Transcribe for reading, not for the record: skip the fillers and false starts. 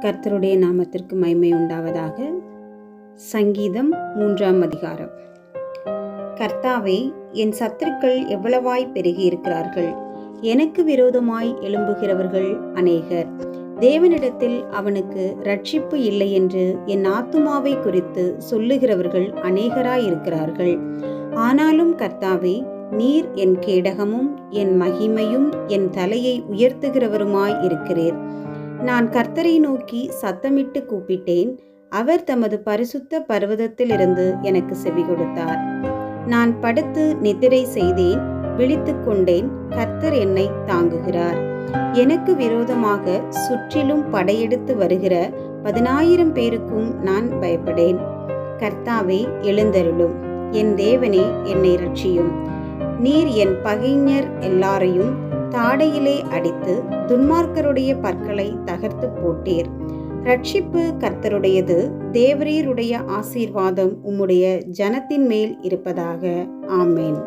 கர்த்தருடைய நாமத்திற்கு மகிமை உண்டாவதாக. சங்கீதம் 3ஆம் அதிகாரம். கர்த்தாவே, என் சத்துருக்கள் எவ்வளவாய் பெருகியிருக்கிறார்கள்! எனக்கு விரோதமாய் எழும்புகிறவர்கள் அநேகர். தேவனிடத்தில் அவனுக்கு இரட்சிப்பு இல்லை என்று என் ஆத்துமாவை குறித்து சொல்லுகிறவர்கள் அநேகராயிருக்கிறார்கள். ஆனாலும் கர்த்தாவே, நீர் என் கேடகமும் என் மகிமையும் என் தலையை உயர்த்துகிறவருமாய் இருக்கிறீர். நான் கர்த்தரை நோக்கி சத்தமிட்டு கூப்பிட்டேன். அவர் தமது பரிசுத்த பர்வதத்திலிருந்து எனக்கு செவி கொடுத்தார். நான் படுத்து நித்திரை செய்தேன், விழித்துக் கொண்டேன். கர்த்தர் என்னை தாங்குகிறார். எனக்கு விரோதமாக சுற்றிலும் படையெடுத்து வருகிற 10,000 பேருக்கும் நான் பயப்படேன். கர்த்தாவே, எழுந்தருளும். என் தேவனே, என்னை இரட்சியும். நீர் என் பகைஞர் எல்லாரையும் தாடையிலே அடித்து துன்மார்க்கருடைய பற்களை தகர்த்து போட்டீர். இரட்சிப்பு கர்த்தருடையது. தேவரீருடைய ஆசீர்வாதம் உம்முடைய ஜனத்தின் மேல் இருப்பதாக. ஆமேன்.